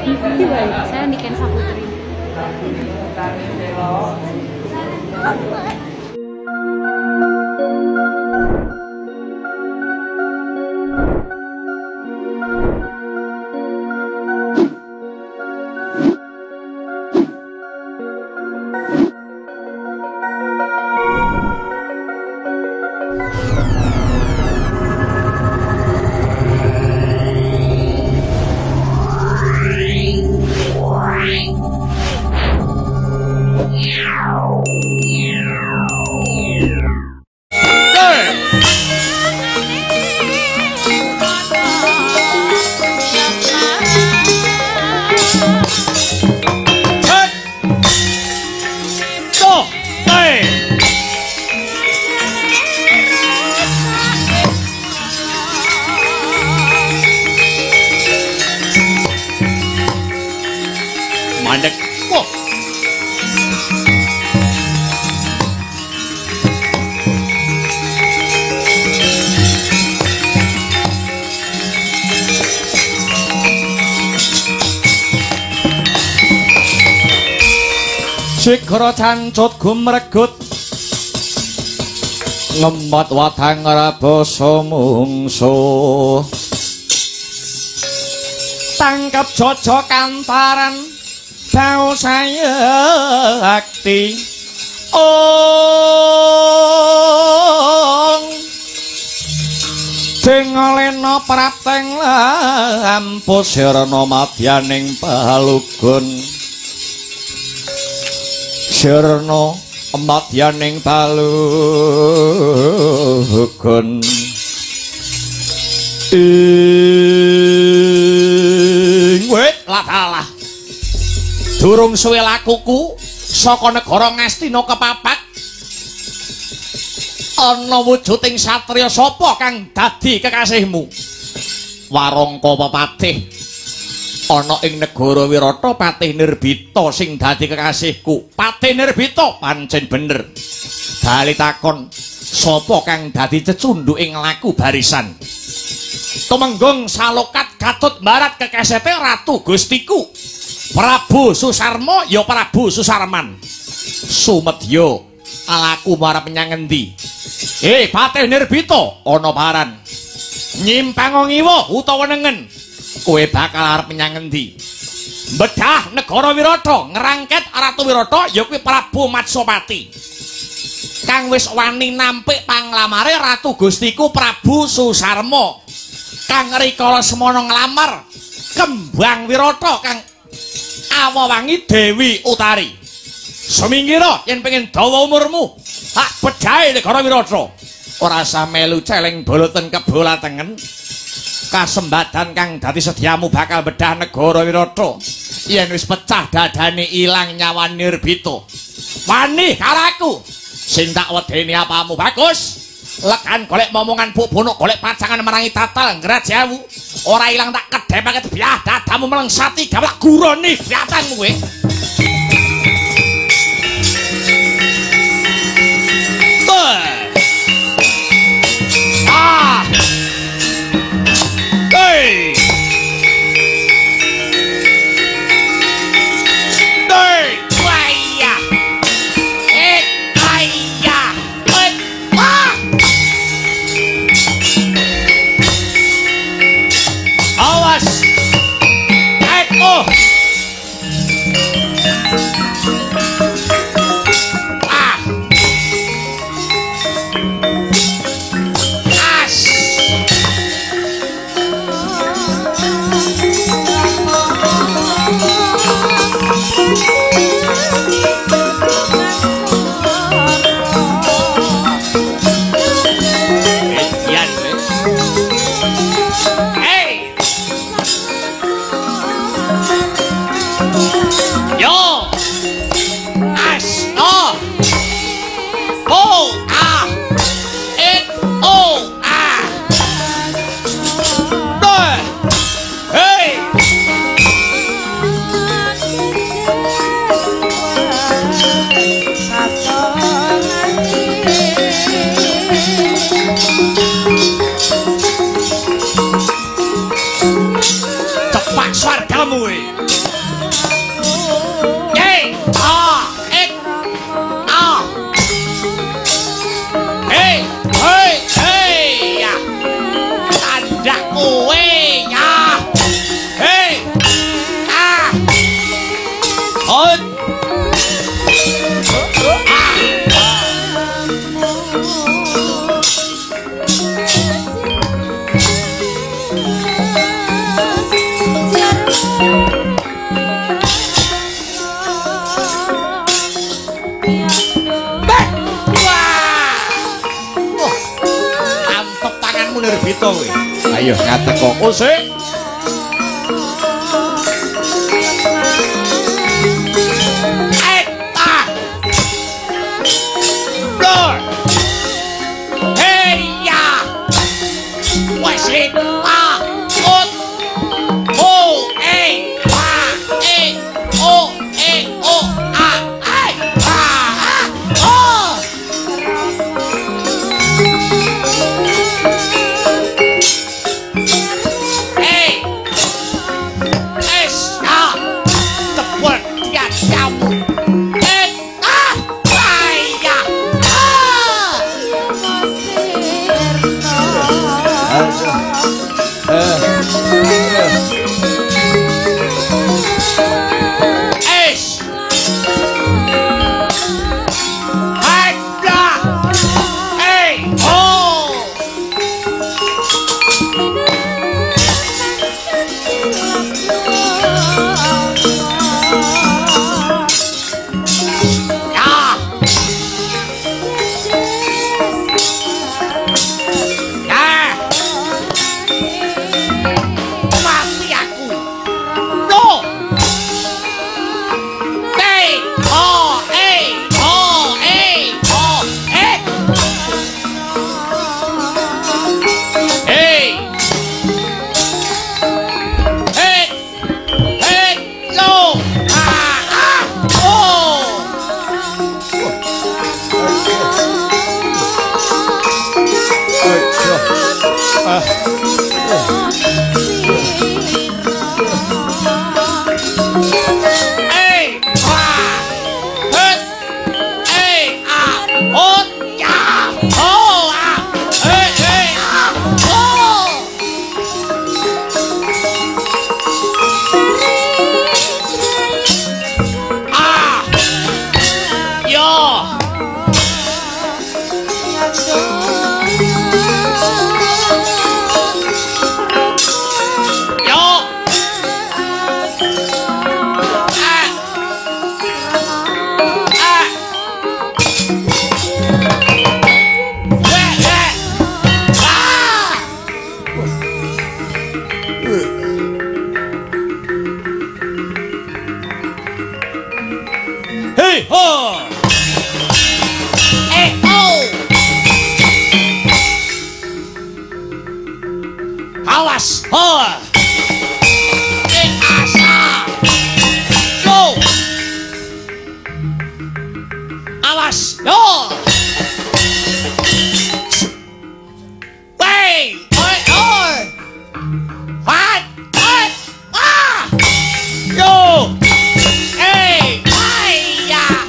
Saya Niken Saputri. Sikara cancut gumregut ngemot wadang rabasa mungsuh tangkep jojo kantaran bau sayakti dengolena prapteng lampu sirna madyaning palugun sirna madyaning palugun wit latalah durung suwe lakuku saka negara Ngastina kepapat ana wujuding satriya sapa kang dadi kekasihmu warangka pepatih ana ing negara Wirata Patih Nirbita sing dadi kekasihku. Patih Nirbita pancen bener. Bali takon, sapa kang dadi cecundhuking laku barisan? Tumenggung salokat Gatut Barat kekasete Ratu Gustiku. Prabu Susarma ya Prabu Susarman. Sumedya alaku marep menyang endi? Patih Nirbita ana paran. Nyimpang ngiwa utawa nengen? Kowe bakal arep menyang endi? Bedah negara Wirata ngrangket Ratu Wirata ya kuwi Prabu Matsapati. Kang wis wani nampik panglamare Ratu Gustiku Prabu Susarma. Kang rikala semana nglamar kembang Wirata kang awawangi Dewi Utari. Sumingira yen pengen dawa umurmu, hak bedahe negara Wirata. Ora usah melu celeng boloten kebolatengen. Kasembadan kang dadi sediamu bakal bedah negara Wirata yen wis pecah dadane ilang nyawa Nirbita. Wani karaku sing tak wedeni apamu bagus lekan golek momongan bubunuk golek pacangan merangi tatal ngrajawu ora ilang tak kedhepake biah dadamu melengsati gawak gurone biatanmu kowe. teko kowe. Ayo ngateko usik. Awas, ho! Asa! Yo! Awas, yo! Wey! Oi, oi! What? What? Ah! Yo! Hey! Ay! Ah!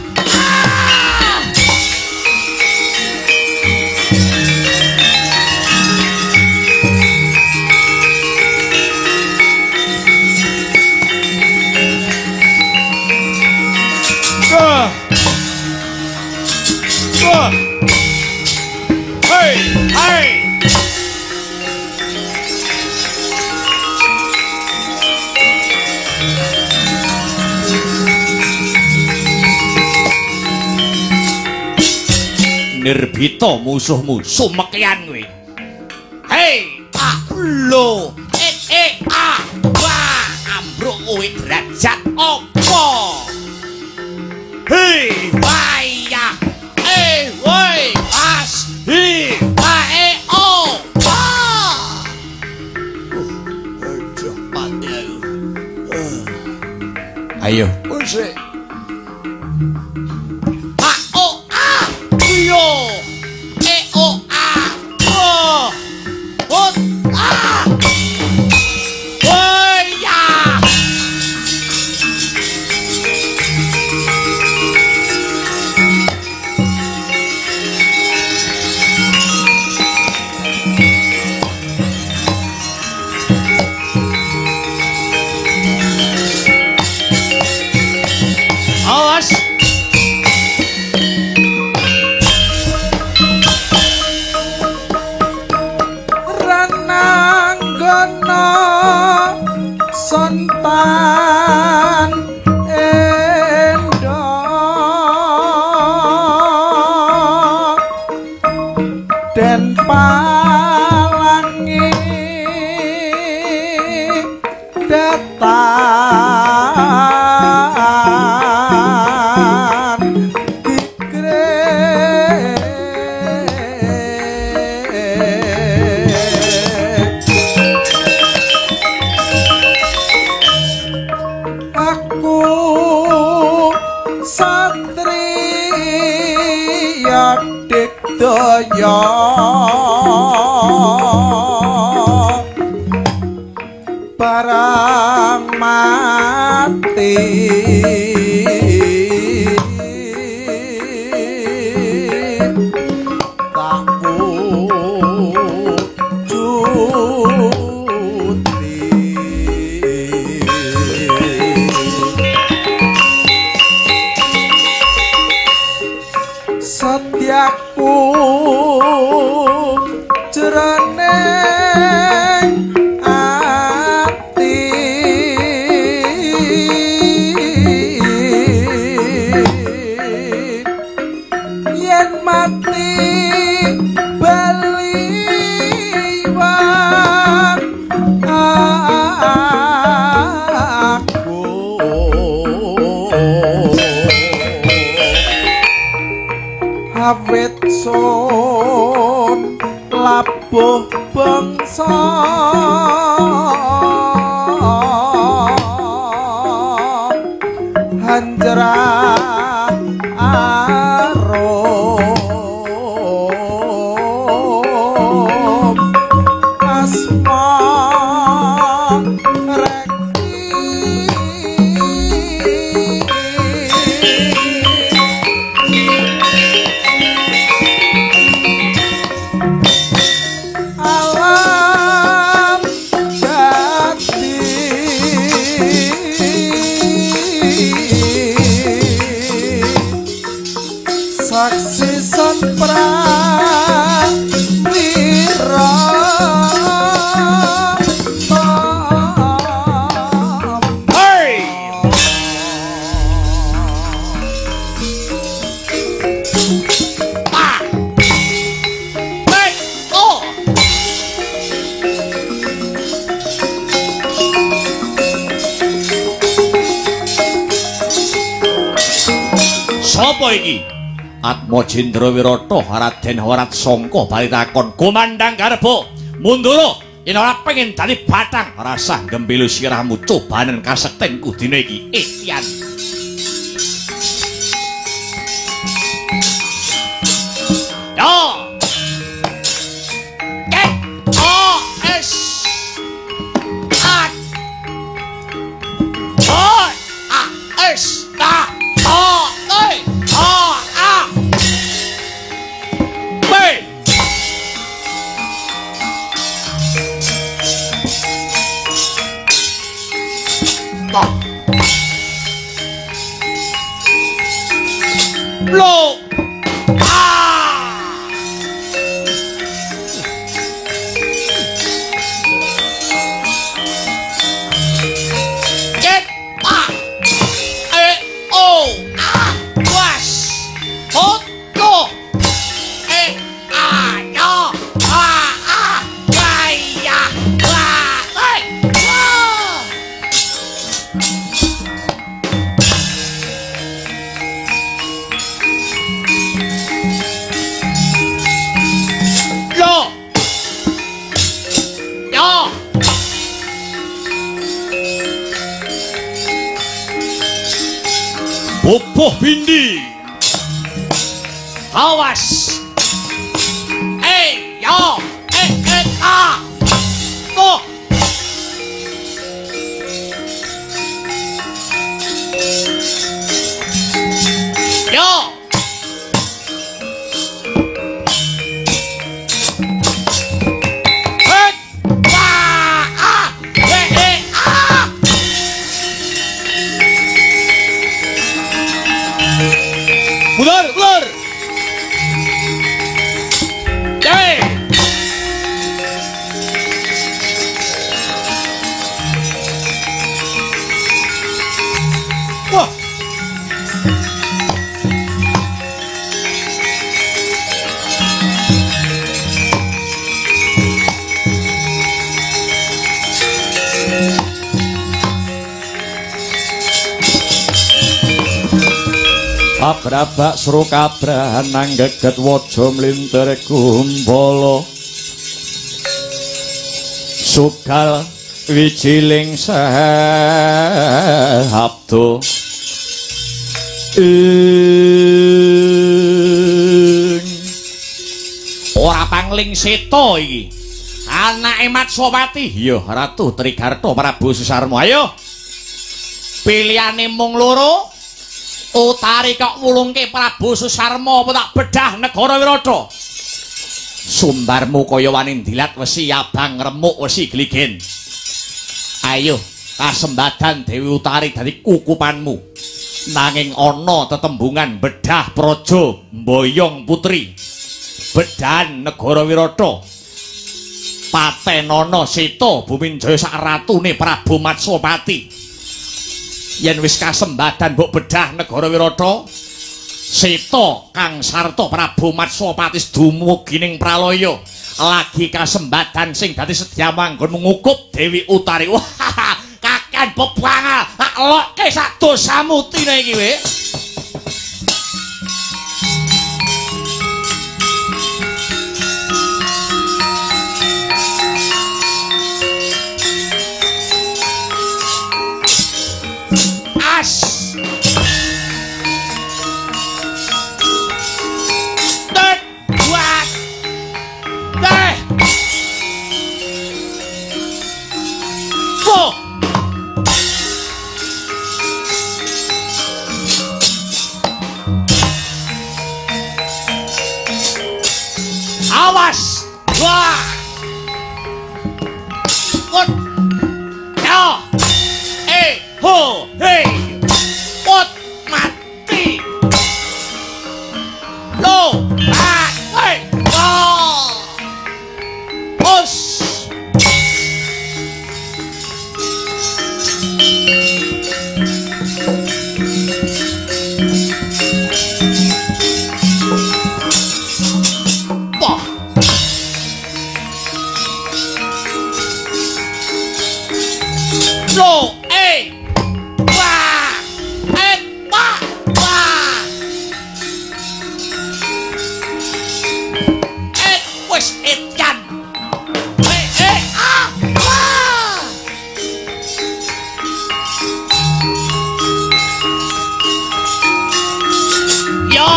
Hey! Hey! Nirbita musuhmu sumekyan kowe. Hei, lo, wah, ambruk kowe derajat apa? Hei, waya, woi, as, wah. Ayo, usik. Awas. Renang labuh bangsa hanjrah arum asma Atma Jendrawirata Raden Warat Sangka bali takon Komandang Garba mundura yen ora pengin dadi bathang rasah gembilu sirahmu cobanen kasektenku dina iki ikhtian yo S A S A Blow! Get back! Was! Hot go! Boboh bindi awas yo oh yo Ular! Hey! Wah! Abrabak sro kabrahan nang geget waja mlintir gumbala sugal wijiling sabdo ora pangling seta iki anake Matsawati ya Ratu Trigarta Prabu Susarma ayo Pilihane mung loro. Utari kok wulungke Prabu Susarma apa tak bedah negara Wirata. Sumbarmu kaya wani dilat wesi abang remuk wesi gligen. Ayo kasembadan Dewi Utari dadi kukupanmu. Nanging ana tetembungan bedah praja mboyong putri. Bedahan negara Wirata. Patenana Sita Buminjaya sak ratune Prabu Matsapati. Yen wis kasembadan mbok bedah negara Wirata, Sita kang sarta Prabu Matsapati dumugi ning pralaya. Lagi kasembadan sing dadi sedya manggon ngukup Dewi Utari. Wah, kakean bebangal. Tak lokke sak dosamu tine iki we. Awas! Wah! What? Ya! Ho! Hey! What? Mati! Lo! Ah! Hey! Oh! Os! Lo, wah, wah, wah, wes ikan, ah, wah, yo,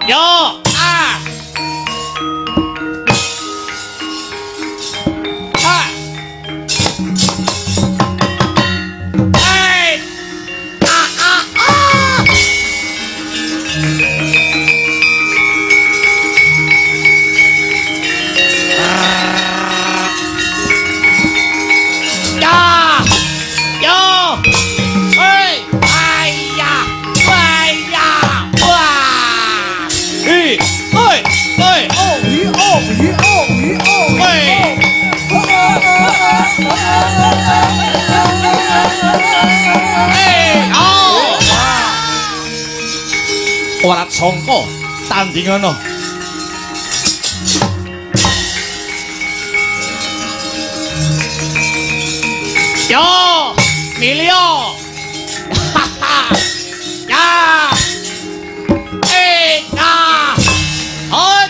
yo. Ora sangka tandingana. Yo, Milio. Ya. Nah. Hot.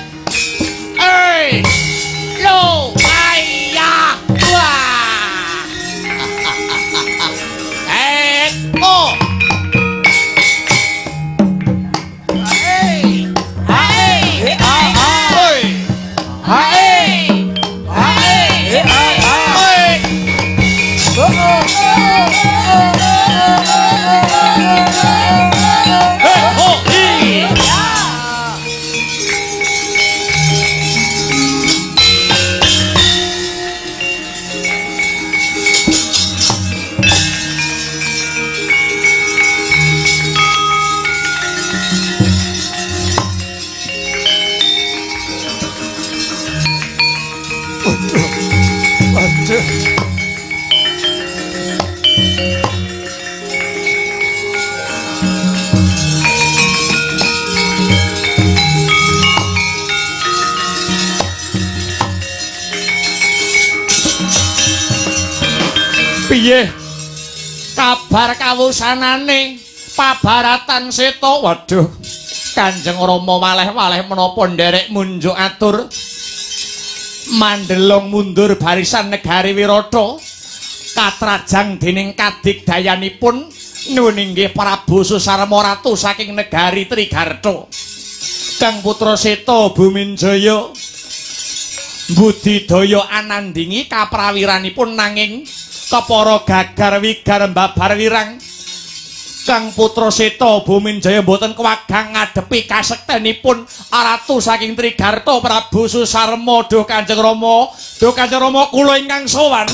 Lo, ayah. Wah. Oh. Piye kabar kawusanane pabaratan Seta? Waduh, Kanjeng Rama waleh-waleh menapa nderek munjuk atur mandelong mundur barisan negari Wirata katrajang dening kadigdayanipun nuwun inggih Prabu Susarma ratu saking negari Trigarta. Kang putra Seta Buminjaya budidaya anandingi kaprawiranipun nanging kepara gagar wigar mbabar wirang Kang Putra Seta Buminjaya boten kewagang ngadepi kasektenipun Ratu saking Trigarta Prabu Susarma. Duh Kanjeng Rama, kula ingkang sowan.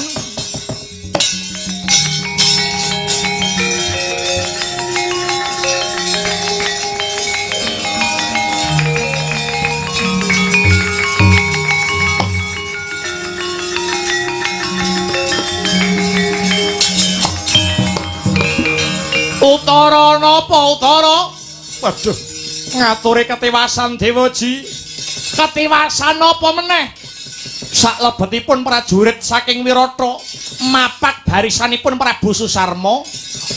Utara napa utara? Waduh, ngaturi ketiwasan Dewaji. Ketiwasan apa meneh? Saklebetipun prajurit saking Wirata mapak barisanipun Prabu Susarma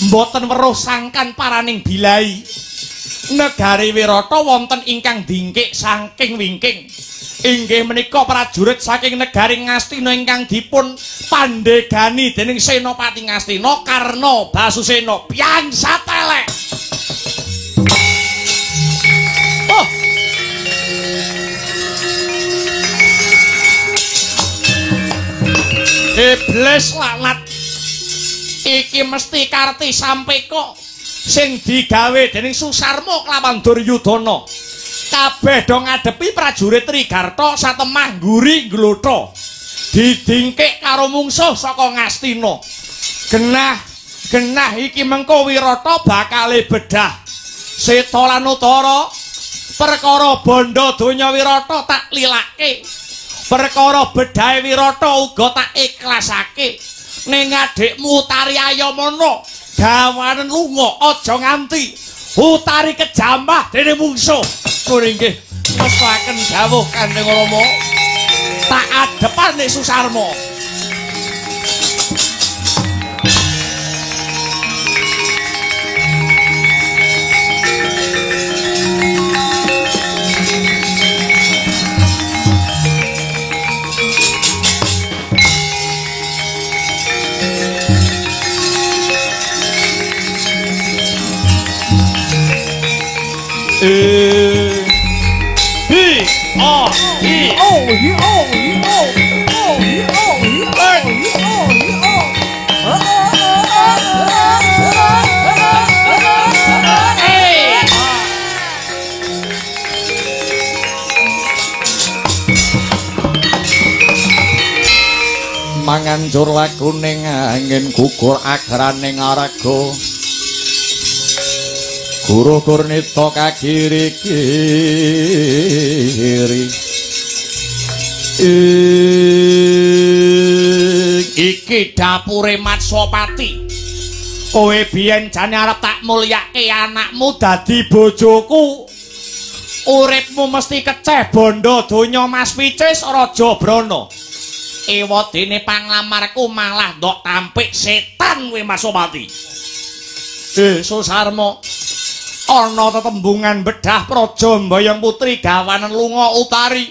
mboten weruh sangkan paraning bilai. Negari Wirata wonten ingkang dingkik saking wingking. Inggih menika prajurit saking negari Ngastina ingkang dipun pandegani dening Senopati Ngastina Karna Basusena Byangsa telek. Oh. Iblis laknat. Iki mesti karti sampeka sing digawe dening Susarma kelawan Duryudana. Kabeh do ngadepi prajurit Trigarta satemah ngguri glotho didingkik karo mungsuh saka Ngastina. Genah iki mengko Wirata bakale bedah. Seta lan Utara perkara bondo donya Wirata tak lilake. Perkara bedahe Wirata uga tak ikhlasake. Ning adikmu Utari Ayamana gawanen lunga aja nganti Utari kejambah dening mungsuh. Kula inggih mestaken dawuh Kanjeng Rama. Tak adepane Susarma. Manganjur lakuning angin gugur agraning araga. Guru Gurnita kagiri-kiri. Iki dapure Matsapati. Kowe biyen jane arep tak mulyake anakmu dadi bojoku. Uripmu mesti keceh bondo donya Mas Picis Raja Brana. Ewadene panglamarku malah ndok tampik setan kowe Matsapati. Susarma. Ana tetembungan bedah praja mbayang putri gawanen lunga Utari.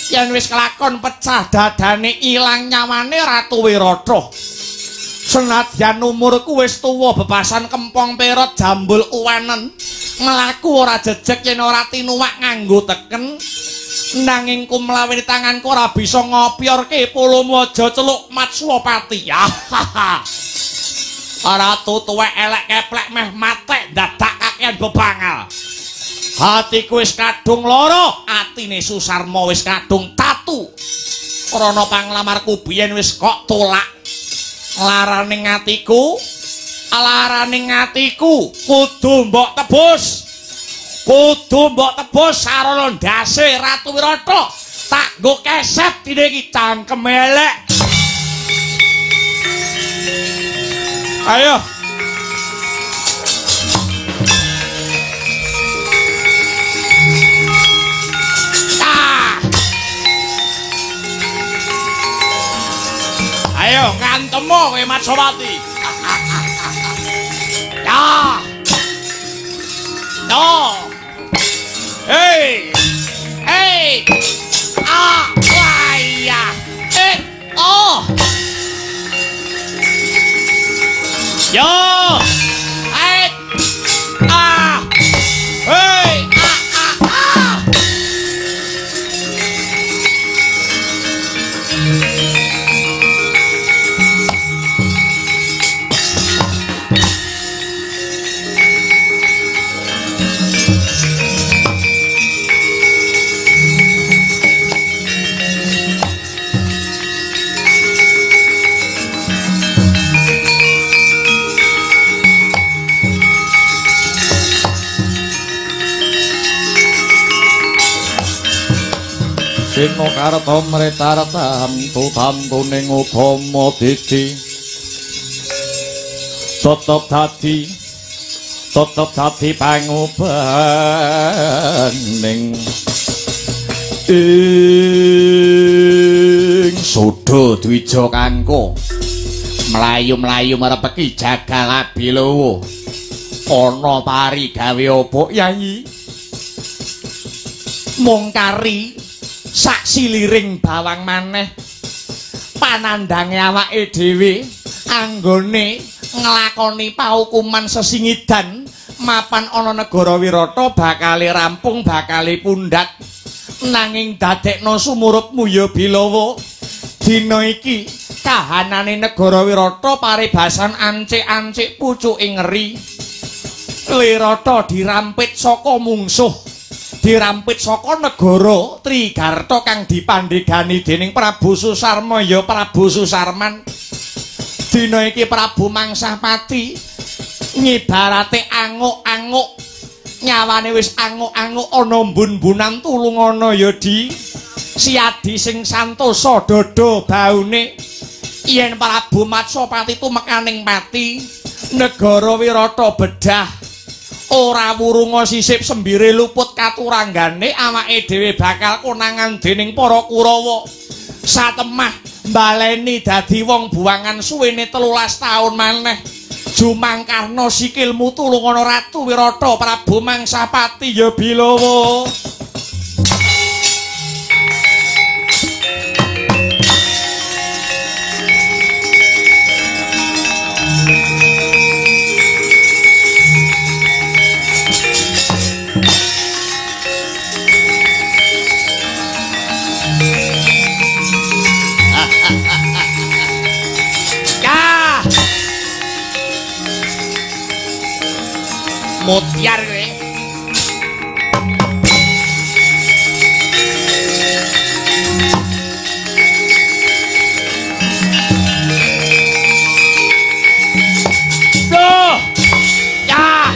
Yen wis kelakon pecah dadane ilang nyawane Ratu Wirata. Senadyan umurku wis tuwa bebasan kempong perot jambul uwanen, mlaku ora jejeg yen ora tinuwak nganggo teken. Nanging kumlawe tanganku ora bisa ngopyorke polomu aja celuk Matsapati. Ratu tuwek elek keplek meh matek dadak kakean bebangal. Hatiku wis kadung lara, atine Susarma wis kadung tatu. Krana panglamarku biyen wis kok tolak. Laraning atiku kudu mbok tebus. Sarana ndase Ratu Wirata. Tak nggo keset dine iki cangkem elek. Ayo. Ayo ngantem kowe Matsapati. Ya. No. Hey. Waya. Oh. Yo. Hey. Hey. Sino karta mretartam tutamtuning utama dadi tetep dadi pangubaning ing Sudha Dwija Kangka mlayu-mlayu marepeki jagal Abilawa ana pari gawe apa Yayi mung kari sak siliring bawang maneh panandange awake dhewe anggone nglakoni paukuman sesingidan mapan ana negara Wirata bakale rampung bakale pundhat nanging dadekno sumurupmu ya Bilawa dina iki kahanane negara Wirata paribasan ancik-ancik pucuking ngeri Wirata dirampit saka mungsuh dirampit saka negara Trigarta kang dipandhegani dening Prabu Susarma ya Prabu Susarman. Dina iki Prabu Mangsapati ngibarate anguk-anguk nyawane wis anguk-anguk ana mbun-bunan tulungana ya Di. Siadi sing santosa dada baune yen Prabu Matsapati tumekaning pati negara Wirata bedah ora wurunga sisip sembire luput katuranggane awake dhewe bakal konangan dening para Kurawa satemah baleni dadi wong buangan suwene 13 taun maneh jumangkarna sikilmu tulungana Ratu Wirata Prabu Mangsapati ya Bilawa. Mutiar kowe. Loh. Ya.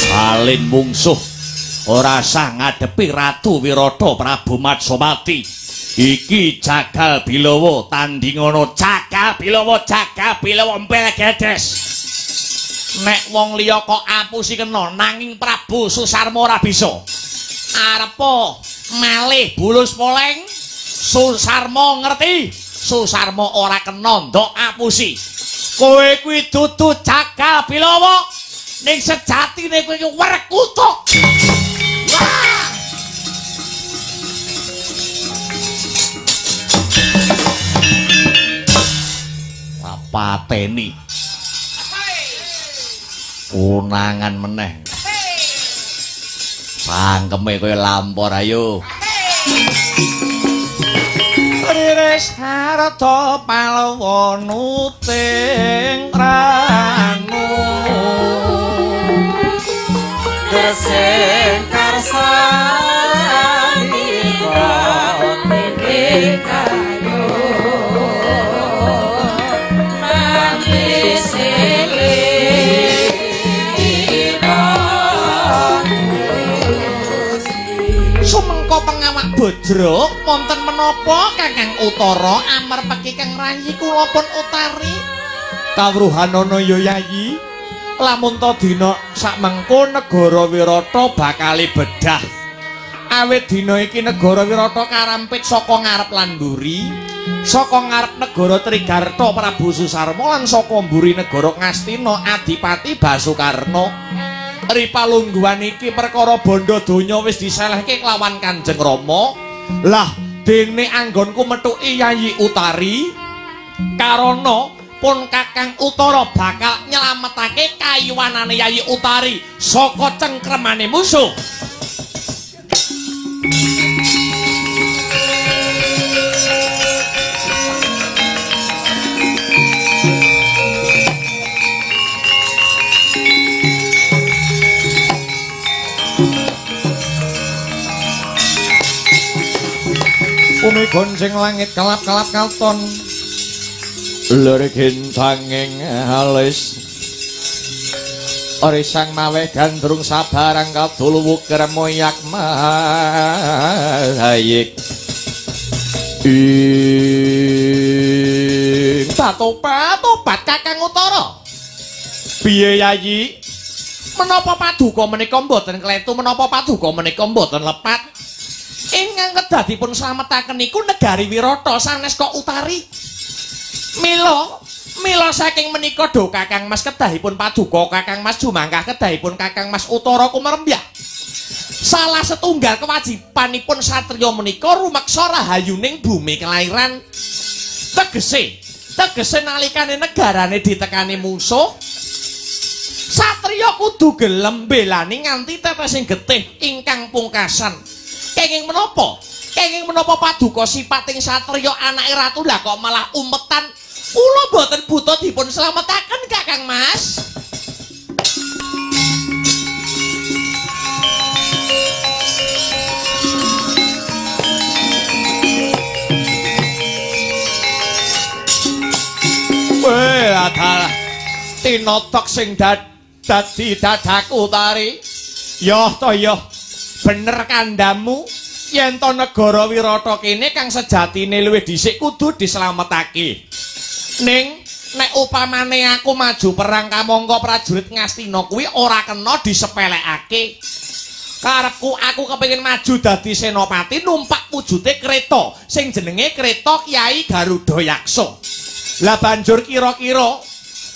Salin mungsuh ora sah ngadepi Ratu Wirata Prabu Matsapati. Iki jagal Bilawa tandingana jagal Bilawa empel gedes. Nek wong liya kok apusi kena nanging Prabu Susarma ora bisa. Arepa malih bulus poleng Susarma ngerti. Susarma ora kena ndok apusi. Kowe kuwi dudu jagal Bilawa. Ning sejatine kowe iki werkutuk. Wah! Pateni. Unangan meneh. Sangkeme kowe lampor ayo. Riris harta palawanu ting ranu. Geseng karsani kayo nanti sumengko pengawak Bajra wonten menapa Kakang Utara amarpeki Kang Rayi kula pun utari kawruhanana ya Yayi. Lamun ta dina sakmengko negara Wirata bakal bedah. Awit dina iki negara Wirata karampit saka ngarep lan mburi, saka ngarep negara Trigarta Prabu Susarma lan saka mburi negara Ngastina Adipati Basukarna. Ripalungguhan iki perkara bondo donya wis diselehke kelawan Kanjeng Rama. Lah dene anggonku methuki Yayi Utari karana pun Kakang Utara bakal nyelametake kayuwanane Yayi Utari saka cengkremane musuh. Bumi gonceng langit kelap-kelap kalton lur gintanging halis Orisang mawe gandrung sabarang kadul wuker moyak mahayik Topat Kakang Utara piye Yayi menapa paduka menika mboten kletu menapa paduka menika mboten lepat ingkang kedadipun slametaken niku negari Wirata sanes kok Utari Mila saking menika do Kakang Mas kedahipun paduka Kakang Mas jumangkah kedahipun Kakang Mas Utara Kumerembyah. Salah setunggal kewajibanipun satriya menika rumeksa rahayuning bumi kelairan. Tegese nalikane negarane ditekani mungsuh satriya kudu gelem belani nganti tetesing getih ingkang pungkasan. Kenging menapa paduka sipating satriya anake ratu lah kok malah umpetan. Kula boten buta dipun slametaken Kakang Mas. Weh, adalah tinotok sing dadi dadaku Utari. Yoh to yoh, bener kandhamu yen to negara Wirata kene kang sejatine luwih dhisik kudu dislametake. Ning nek upamane aku maju perang kamangka prajurit Ngastina kuwi ora kena disepelekake. Karepku aku kepengin maju dadi senopati numpak wujude kreta sing jenenge kreta Kyai Garuda Yaksa. Lah banjur kira-kira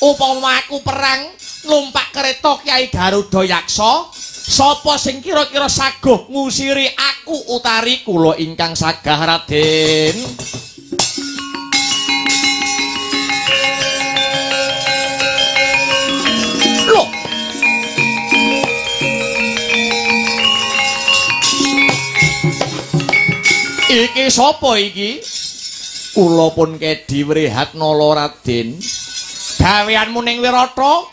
upama aku perang numpak kreta Kyai Garuda Yaksa, sapa sing kira-kira saguh ngusiri aku Utari kula ingkang sagah Raden? Iki sapa iki? Kula pun Kedi Wrihatnala Raden. Gaweanmu ning Wirata?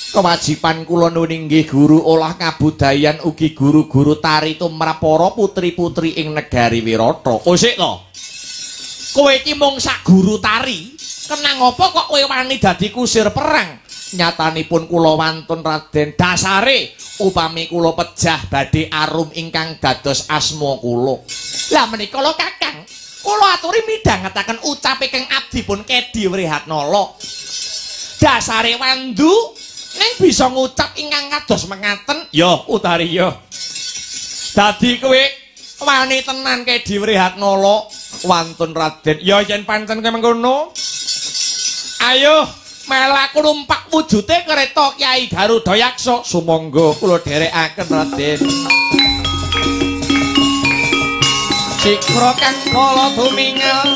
Kewajiban kula nuninggih guru olah kabudayan ugi guru-guru tari tumrap para putri-putri ing negari Wirata. Oh sik to. Kowe iki mung sak guru tari. Kenang apa kok kowe wani dadi kusir perang? Nyatanipun kula wantun Raden. Dasare upami kula pejah badhe arum ingkang dados asma kula. Lah menika lho Kakang, kula aturi midhangetaken ucape kang abdipun Kedi Wrihatnala. Dasare wandu ning bisa ngucap ingkang kados mengaten, ya Utari ya. Dadi kowe wani tenan Kedi Wrihatnala wantun Raden. Ya yen pancen mengkono, ayo melaku numpak wujude kereta Kyai Garuda Yaksa. Sumangga kula dherekaken Raden. Sikra kang kala tumingal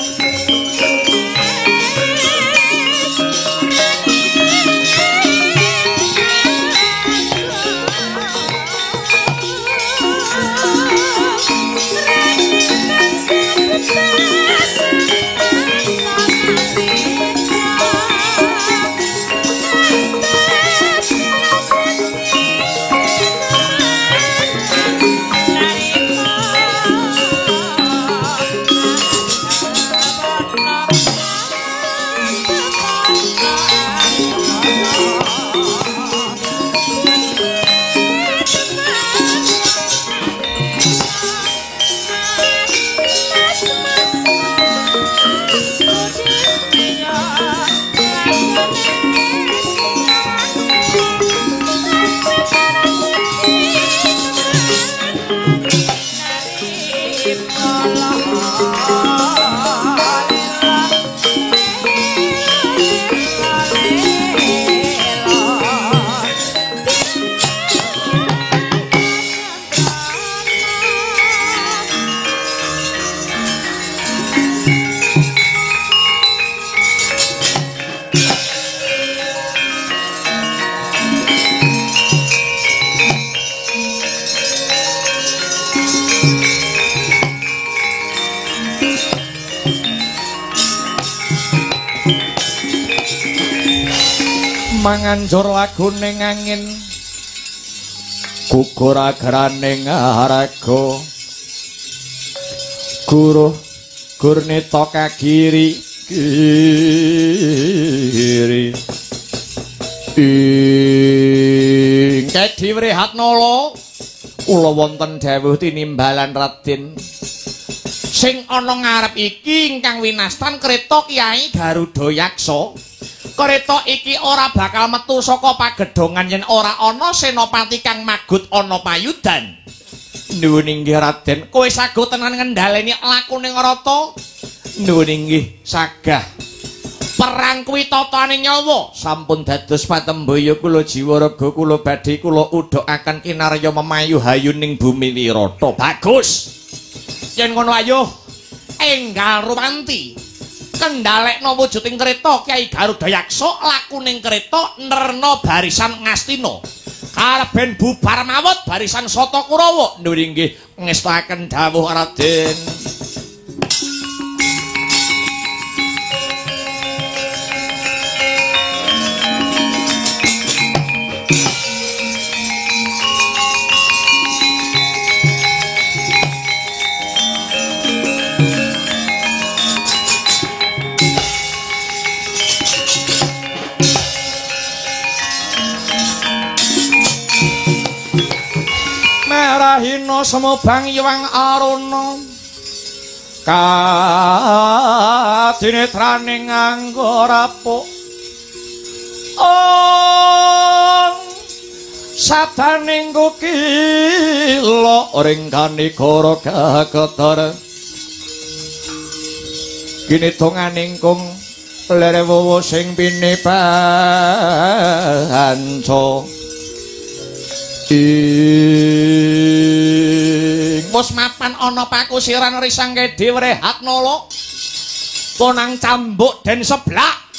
manganjur laguning angin gugur agraning haraga Guru Gurnita kagiri giri Kedi Wrihatnala kula wonten dawuh tinimbalan Raden sing ana ngarep iki ingkang winastan kreta Kyai Garuda Yaksa. Kreta iki ora bakal metu saka pagedhongan yen ora ana senopati kang magut ana payudan. Nuwun inggih Raden, kowe sago tenan ngendhaleni lakune Ngrata? Nuwun inggih, sagah. Perang kuwi tatane nyawa sampun dados patembaya kula jiwa raga kula badhe kula udhokaken kinarya memayu hayuning bumi Wirata. Bagus. Yen ngono ayo enggal rumanti kendhalekna wujuding kreta Kyai Garuda Yaksa lakuning kreta nerna barisan Ngastina kareben bubar mawut barisan Sata Kurawa. Nuwun inggih ngestaken dawuh Raden. Merahina semubang Hyang Aruna kadinetraning nganggo rapuk sadaning kukila ringkane gara gagetar kinidonganing kung lerewu sing pinebanca wis mapan ana pakusiran risang Kedi Wrihatnala konang cambuk den seblak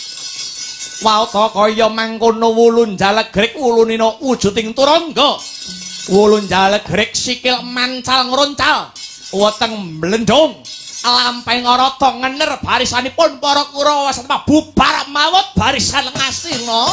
wauta kaya mangkono wulun jalegrek wulunina wujuding turangga wulun jalegrek sikil mancal ngruncal weteng mlendung lampahing Ngrata ngener barisanipun para Kurawa satemah bubar mawut barisan Ngastina.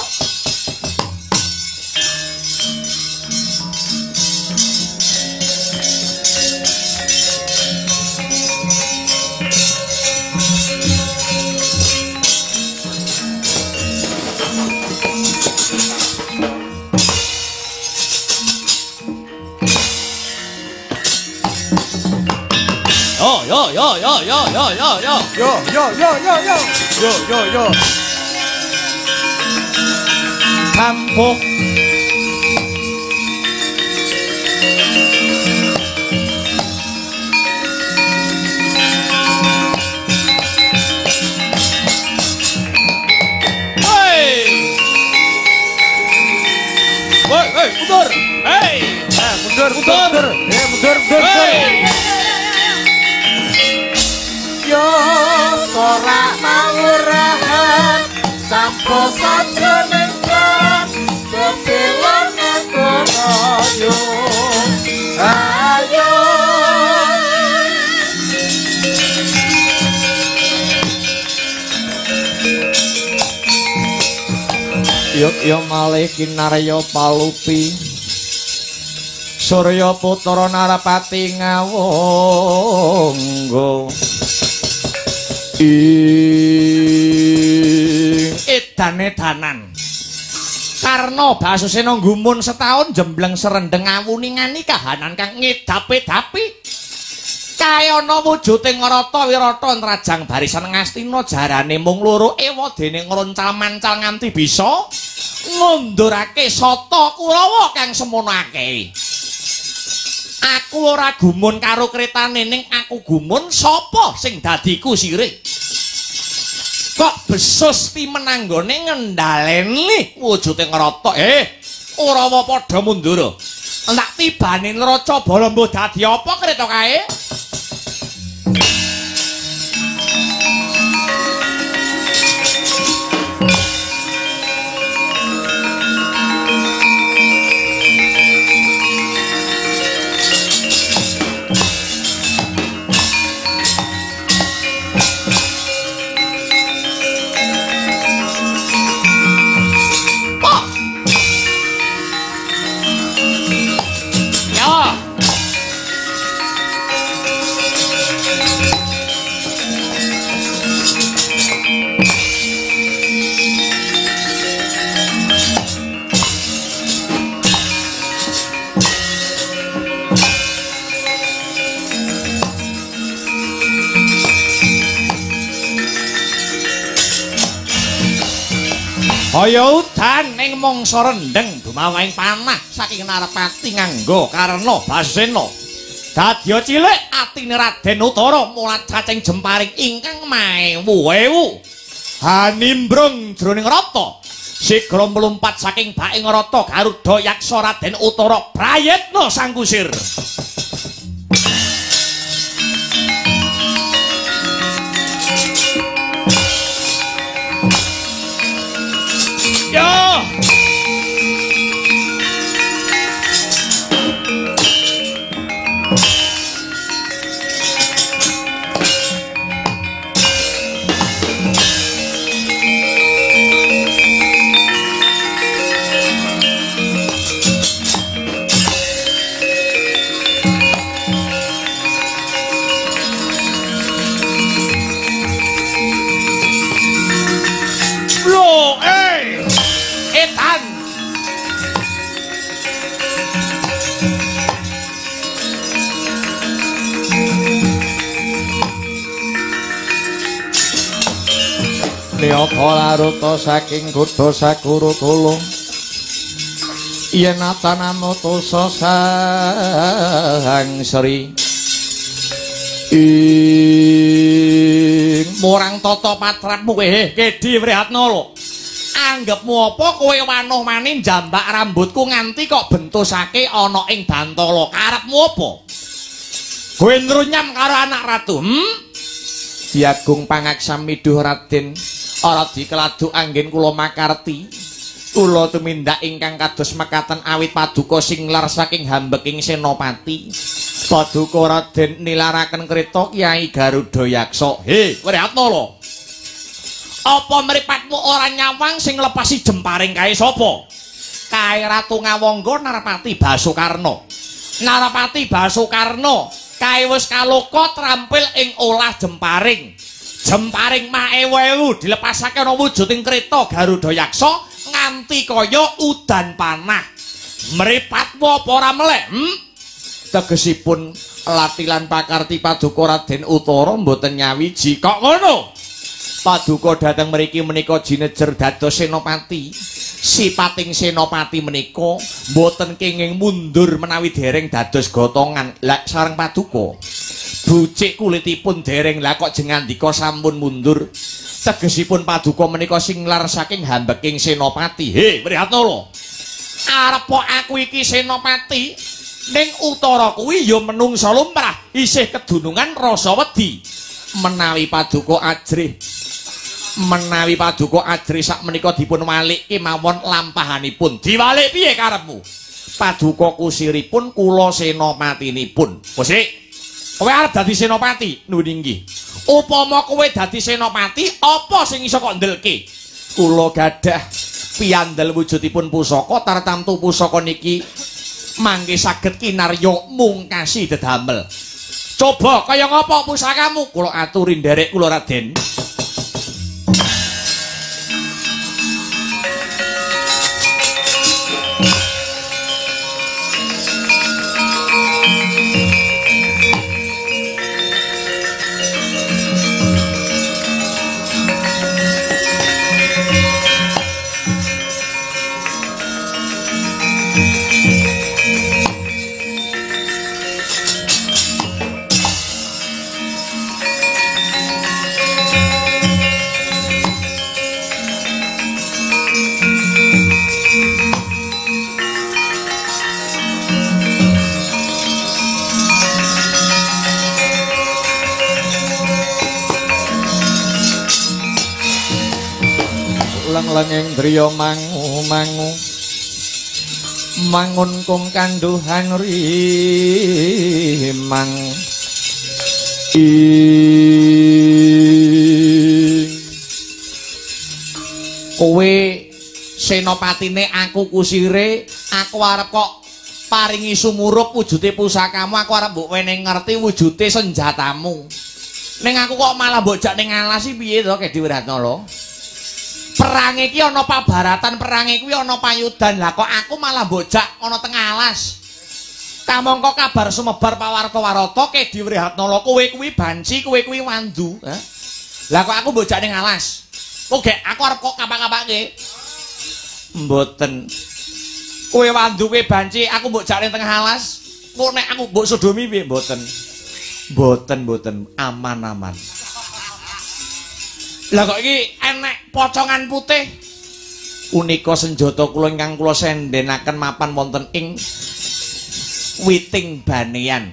Yo. Kampung mundur. Mundur. Yo sorak mawurahan sampo sajroning klan kepilan ekonoyo ayo Yuk malih kinarya palupi Surya Putra Narapati ngawangga edan-edanan Karna Basusena nggumun setahun jembleng serendeng ngawuningani kahanan kang ngedapi-dapi kayana wujuding Ngrata Wirata nrajang barisan Ngastina jarane mung loro ewa dene ngruncal mancal nganti bisa ngundurake Sata Kurawa kang semono akeh. Aku ora gumun karo kretane ning aku gumun sapa sing dadi kusire. Kok besus timenanggone ngendhaleni wujuding Ngrata. Urawa padha mundur. Tak tibane neraca bala mbuh dadi apa kreta kae? kaya udan ing mangsa rendheng dumawahing panah saking Narapati nganggo Karna Basena. Dadya cilik atine Raden Utara mulat cacing jemparing ingkang maewu-ewu. Hanimbrung jroning rata sigra mlumpat saking baking rata Garuda Yaksa Raden Utara Prayitna sang kusir. Niyata laruta saking Kuda Sakurukula yen atanamutusa Sang Sri ing murang tata patrapmu Kedi Wrihatnala. Anggepmu apa kowe wanuh maning jambak rambutku nganti kok bentusake ana ing Bantala? Karepmu apa? Kowe nrunyam karo anak ratu? Diagung pangaksam miduh Raden, ora dikeladuk anggen kula makarti. Kula tumindak ingkang kados mekaten awit paduka singlar saking hambeking Senopati. Paduka Raden nilaraken kreta Kyai Garuda Yaksa. Wrihatnala. Apa mripatmu ora nyawang sing lepasi jemparing kae sapa? Kae Ratu Ngawangga Narapati Basukarna. Narapati Basukarna kae wis kaloka trampil ing olah jemparing. Jemparing maewu dilepasake ana wujuding kreta Garuda Yaksa nganti kaya udan panah. Mripatmu apa ora melek? Tegesipun latilan pakarti paduka Raden Utara mboten nyawiji kok ngono. Paduka dhateng mriki menika jinejer dados senopati. Sipating senopati menika mboten kenging mundur menawi dereng dados gotongan. Lah sareng paduka bucik kulitipun dereng lah kok jengandika sampun mundur. Tegesipun paduka menika singlar saking hambeking senopati. Wrihatnala. Arep aku iki senopati ning utara kuwi ya menungsa lumrah isih kedunungan rasa wedi. Menawi paduka ajrih sak menika dipun walik kemawon lampahanipun. Diwalik piye karepmu? Paduka kusiripun kula senopatinipun. Wis, kowe arep dadi senopati? Nuwun inggih. Upama kowe dadi senopati, apa sing iso kok ndelke? Kula gadah piandel wujudipun pusaka, tartamtu pusaka niki mangke saged kinarya mungkasi dedamel. Coba kaya ngapa pusakamu? Kula aturi nderek kula Raden. Lengeng driya mangu mangun kung kanduhan rimang kowe senopatine aku kusire aku arep kok paringi sumurup wujude pusakamu aku arep mbok wene ngerti wujude senjatamu ning aku kok malah mbok jak ning alas iki piye to Kedi Wrihatnala. Perang iki ana pabaratan, perang iki ana payudan. Lah kok aku malah bojak ana teng alas. Kamangka kabar sumebar pawarta-warata Kedi Wrihatnala kowe kuwi banci, kowe kuwi wandu. Lah kok aku bojak ning alas. Kok gek aku arep kok kapak-kapake. Mboten. Kowe wanduke banci aku mbok jak ning tengah alas. Kok nek aku mbok sodomi piye mboten. Mboten aman-aman. Lah kok iki enek pocongan putih. Punika senjata kula ingkang kula sendenaken mapan wonten ing Witing Banean.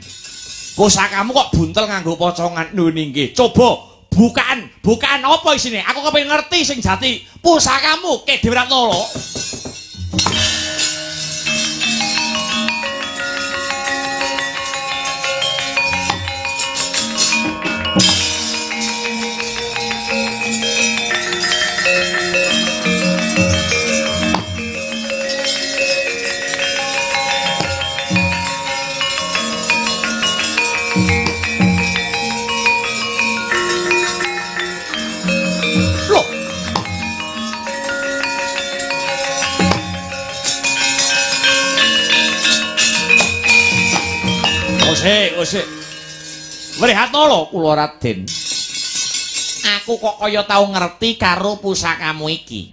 Pusakamu kok buntel nganggo pocongan. Lho nggih, coba bukaan apa isine? Aku kepengin ngerti sing jati pusakamu Ki Dewi Ratnala. Osik. Wrihatnala kula Raden. Aku kok kaya tau ngerti karo pusakamu iki.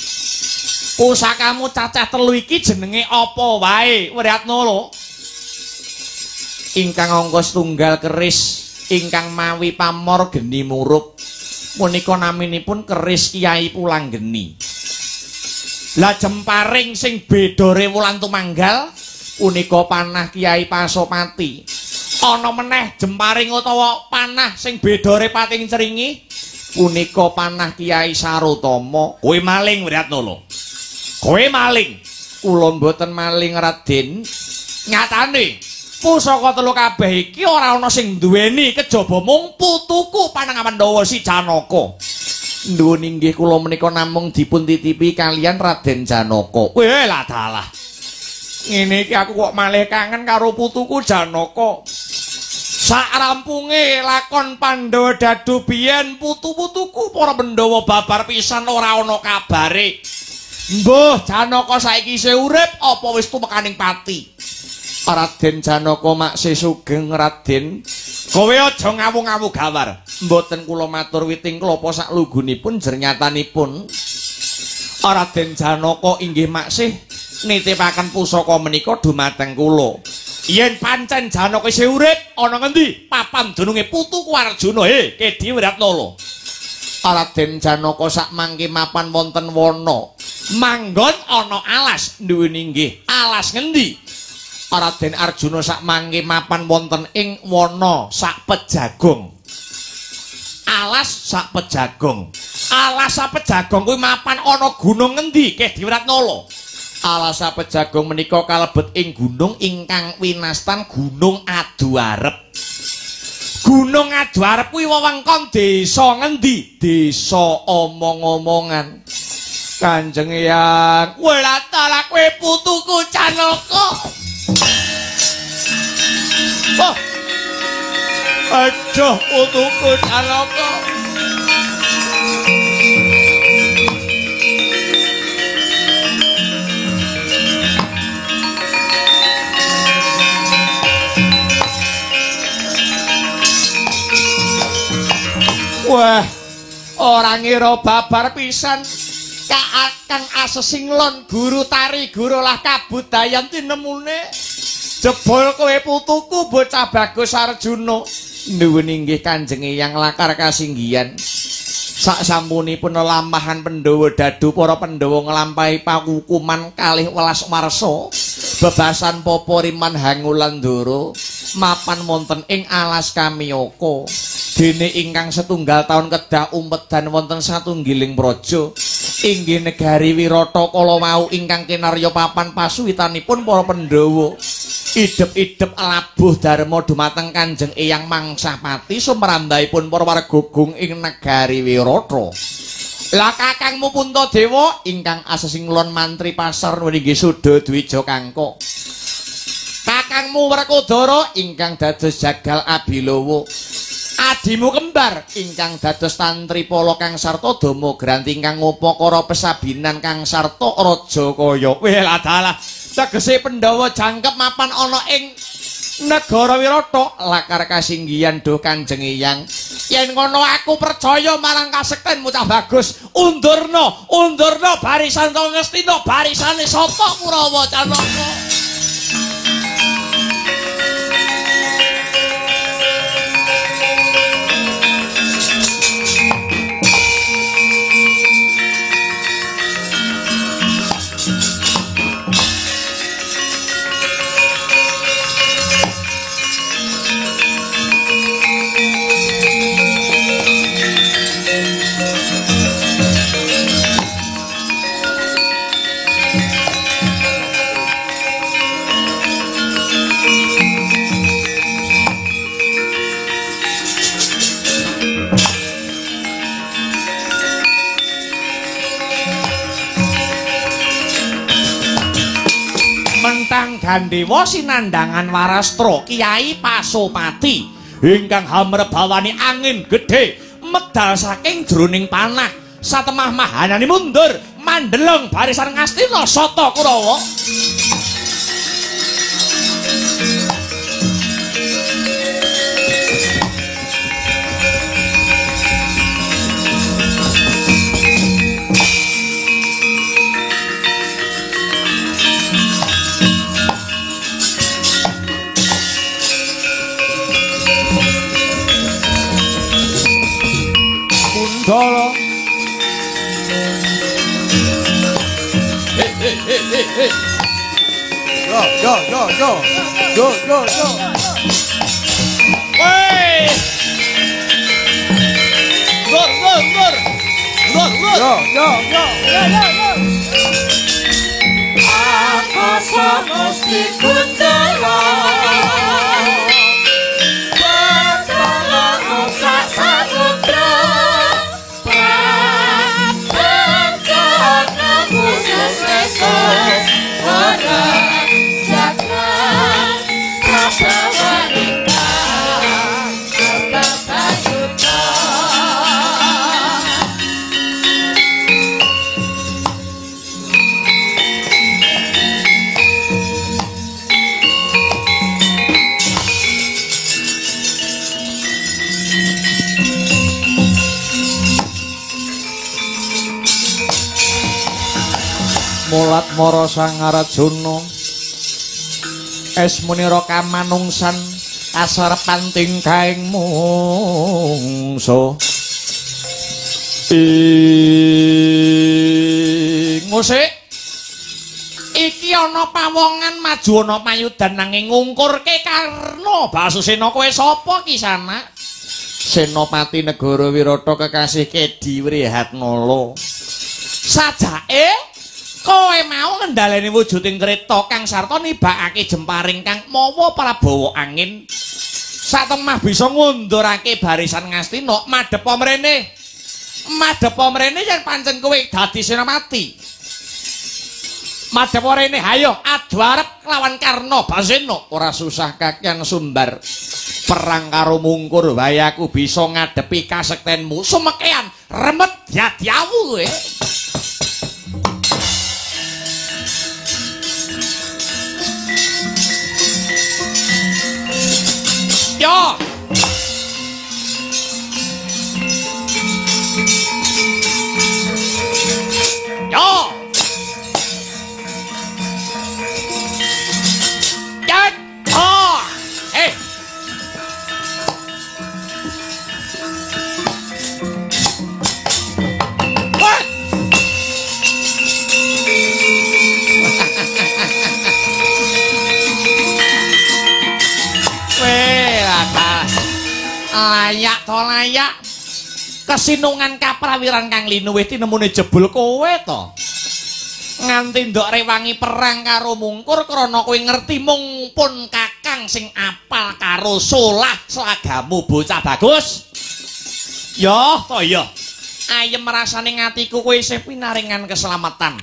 Pusakamu cacah 3 iki jenenge apa wae, Wrihatnala? Ingkang angka setunggal keris, ingkang mawi pamor geni murup. Punika naminipun keris Kyai Pulanggeni. Lah jemparing sing bedore wulan tumanggal punika panah Kyai Pasopati. Ana meneh jemparing utawa panah sing bedore pating ceringi punika panah Kyai Sarotama. Kowe maling Wrihatnala. Kowe maling. Kula mboten maling Raden. Nyatane pusaka 3 kabeh iki ora ana sing duweni kejaba mung putuku Pananga Pandhawa si Janaka. Nuwun inggih kula menika namung dipun titipi kalian Raden Janaka. Weh lah dalah. Ngene iki aku kok malih kangen karo putuku Janaka. Sak rampunge lakon Pandhawa Dadu biyen putu-putuku para Pandhawa babar pisan ora ana kabare. Mbah Janaka saiki isih urip apa wis tumekaning pati? Raden Janaka maksih sugeng Raden. Kowe aja ngawu-ngawu gawar. Mboten kula matur witing klapa sak lugunipun jernyatanipun. Raden Janaka inggih maksih nitipaken pusaka menika dumateng kula. Yen pancen Janaka isih urip ana ngendi papan dununge putuku Arjuna Ki Dewi Ratnala. Raden Janaka sak mangke mapan wonten wana manggon ana alas. Nuwun inggih alas ngendi? Raden Arjuna sak mangke mapan wonten ing wana sak pejagong. Alas sak pejagong. Alas sak pejagong kuwi mapan ana gunung ngendi Ki Dewi Ratnala? Alas sak pejagong menika kalebet ing gunung ingkang winastan Gunung Aduarep. Gunung Aduarep kuwi wewengkon desa ngendi? Desa Omong-omongan. Kanjeng Eyang, kowe latala kowe putuku Janaka. Oh. Aduh putuku Janaka. Wah, ora ngira babar pisan Kakang Asesinglon guru tari guru lah kabudayan tinemune. Jebol kowe putuku bocah Bagus Arjuna. Nuwun inggih Kanjeng Eyang lakar kasinggihan. Sak sampunipun lelamahan Pandhawa Dadu para Pandhawa nglampahi pakukuman 12 warsa bebasan Papariman Hangulandara mapan wonten ing alas Kamiyaka. Dene ingkang setunggal taun kedah umpedan wonten satunggiling praja inggih negari Wirata kala wau ingkang kinarya papan pasuwitanipun para Pandhawa. Idep-idep labuh dharma dumateng Kanjeng Eyang Mangsapati sumrambahipun para wargagung ing negari Wirata. Lah kakangmu Puntadewa ingkang Asesinglon mantri pasar nggih Suda Dwija Kangka. Kakangmu Werkudara ingkang dados Jagal Abilawa. Adimu kembar ingkang dados Tantri Pala kang sarta Dama Granti ingkang ngupakara pesabinan kang sarta Rajakaya. Weh lah dalah tegese Pandhawa jangkep mapan ana ing negara Wirata lakar kasinggihan do Kanjeng Hyang. Yen ngono aku percaya marang kasektenmu cah bagus. Undurna barisan Ngastina, barisane sapa Kurawa Canaka. Gandewa sinandhangan Warastra Kyai Pasopati ingkang hamrebawani angin gedhe medal saking jroning panah satemah mahanani mundur mandeleng barisan Ngastina Sata Kurawa. Solo. Hey. Yo. Wey. Lur. Yo. Akasa mesti gundala. Betala osak samudra. Mulat mara Sangarajana esmunira kamanungsan asarepan tingkahing mungsa ngusik iki ana pawongan maju ana payudan nanging ngungkurke Karna Basusena kowe sapa Kisana? Senopati Negara Wirata kekasih Kedi Wrihatnala. Sajake kowe mau ngendhaleni wujuding kreta kang sarta nibakake jemparing kang mawa prabawa angin satemah bisa ngundurake barisan Ngastina madhep mrene yen pancen kowe dadi senopati madhep mrene hayo adu arep lawan Karna Basena ora susah kakean sumbar perang karo mungkur wae aku bisa ngadepi kasektenmu sumekean remet dadi awu kowe. Yo. Layak kesinungan kaprawiran kang linuwih tinemune jebul kowe to nganti ndok rewangi perang karo mungkur krana kowe ngerti mung pun kakang sing apal karo solah selagamu bocah bagus yo to yo ayem rasane ngatiku kowe isih pinaringan keselamatan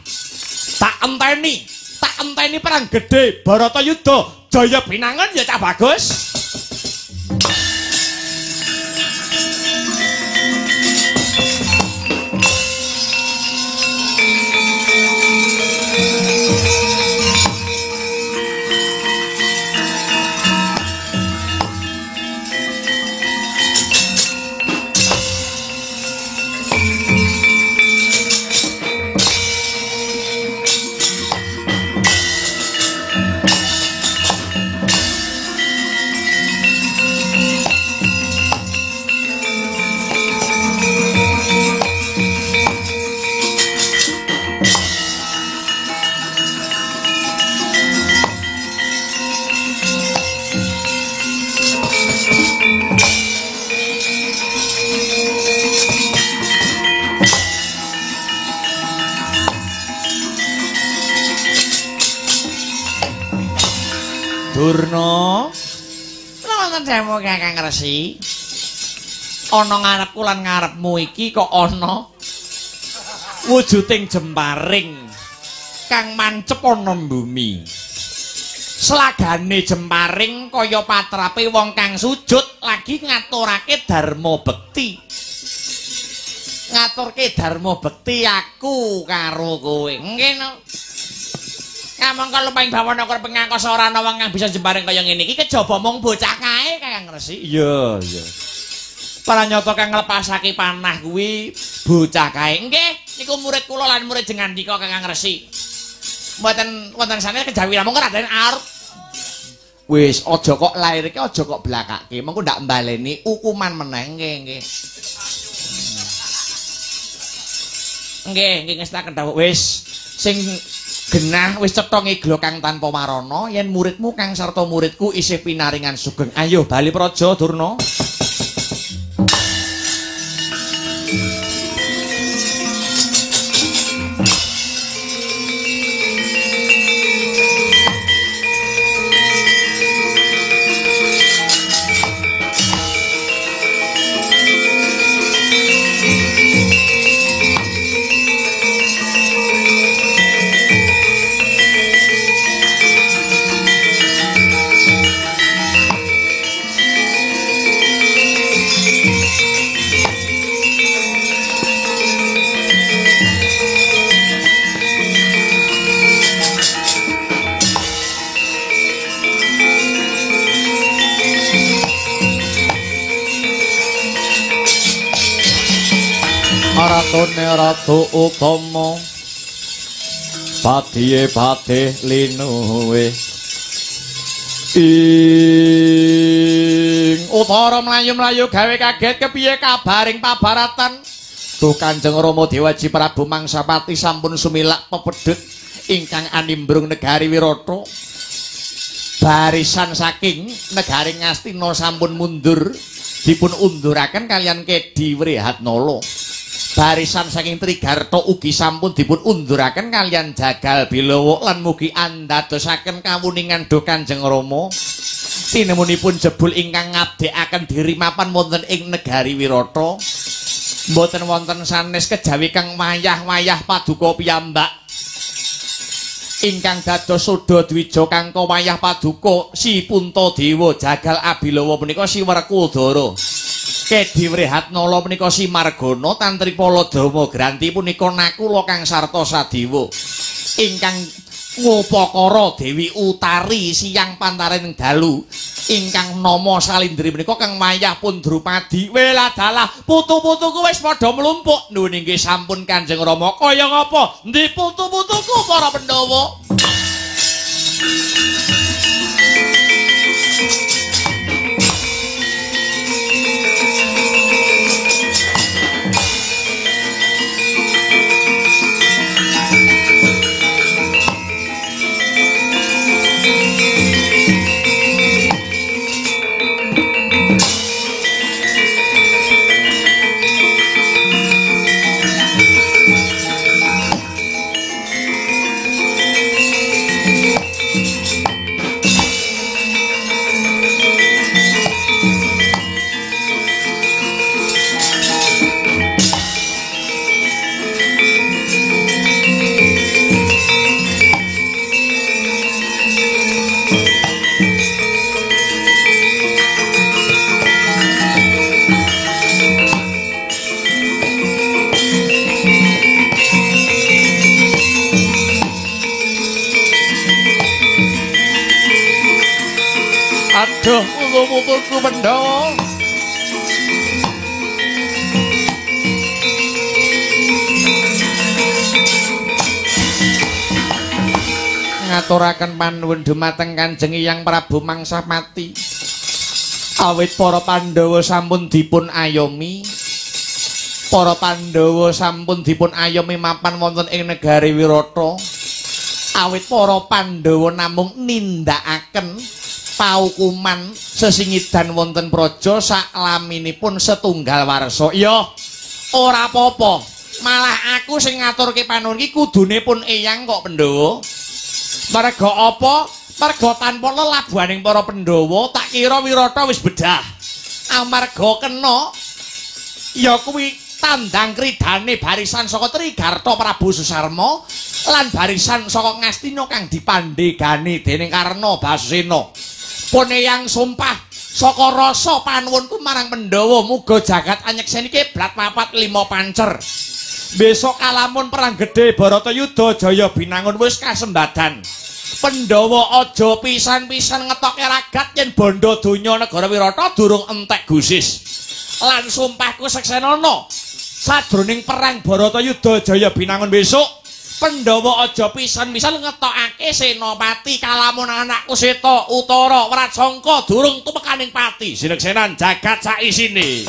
tak enteni perang gedhe Baratayuda jaya binangun ya cah bagus. Durna. Wonten dawuh Kakang Resi. Ana ngarepku lan ngarepmu iki kok ana wujuding jemparing kang mancep ana bumi. Slagane jemparing kaya patrape wong kang sujud lagi ngaturake dharma bekti. Ngaturke dharma bekti aku karo kowe. Nggih no. Kamang kalau paling bawana karo pengangkos ora ana wong kang bisa jemparing kaya ngene iki kejaba mung bocah kae Kakang Resi. Iya, iya. Para nyoto kang nglepasake panah kuwi bocah kae. Nggih, niku murid kula lan murid jengandika Kakang Resi. Mboten wonten sanes kejawi namung Raden Arep. Wis aja kok lairke aja kok blakake, mengko ndak mbaleni ukuman meneh nggih nggih. Nggih, nggih ngestaken dawuh wis sing genah wis cetha ngeglo kang tanpa warana yen muridmu kang sarta muridku isih pinaringan sugeng. Ayo bali praja Durna. Ratune ratu utama padihe patih linuwe ing utara mlayu-mlayu gawe kaget kepiye kabaring pabaratan duh Kanjeng Rama Dewaji Prabu Mangsapati sampun sumilak pepedhut ingkang animbrung negari Wirata barisan saking negari Ngastina sampun mundur dipun unduraken kalian Kedi Wrehatnala. Barisan saking Trigarta ugi sampun dipun unduraken kalian Jagal Bilawa lan mugi andadosaken kawuningan duh Kanjeng Rama tinemunipun jebul ingkang ngabdekaken diri mapan wonten ing negari Wirata mboten wonten sanes kejawi kang wayah-wayah paduka piyambak ingkang dados Soda Dwija kangka wayah paduka Si Puntadewa Jagal Abilawa menika Si Werkudara Kedi Wrehatnala menika Si Margana Tantri Paladama Granti punika Nakula kang sarta Sadewa ingkang ngupakara Dewi Utari siyang pantaring dalu ingkang nama Salindri menika kang wayah pun Drupadi weladalah putu-putuku wis padha mlumpuk nuwun inggih sampun Kanjeng Rama kaya ngapa ndi putu-putuku para Pandhawa. Aduh, putu-putuku Pandhawa. Ngaturaken panuwun dumateng Kanjeng Hyang Prabu Mangsapati. Awit para Pandhawa sampun dipun ayomi. Para Pandhawa sampun dipun ayomi mapan wonten ing negari Wirata. Awit para Pandhawa namung nindakaken paukuman sesingidan wonten praja saklaminipun setunggal warsa. Ya, ora apa-apa. Malah aku sing ngaturke panuwun iki kudune pun eyang kok Pandhawa. Merga apa? Merga tanpa lelabuhaning para Pandhawa tak kira Wirata wis bedah. Amarga kena ya kuwi tandang kridane barisan saka Trigarta Prabu Susarma lan barisan saka Ngastina kang dipandhegani dening Karna Basena. Puneyang sumpah saka rasa panuwunku marang Pandhawa muga jagat anyekseni kiblat papat 5 pancer. Besok kalamun perang gedhe Baratayuda Jaya Binangun wis kasembadan. Pandhawa aja pisan-pisan ngetokke ragat yen bondo donya negara Wirata durung entek gusis. Lan sumpahku seksenana sadroning perang Baratayuda Jaya Binangun besok Pandhawa aja pisan-pisan ngetokake senopati kalamun anakku Seta Utara Wrajangka durung tumekaning pati sineksenan jagat sak isine.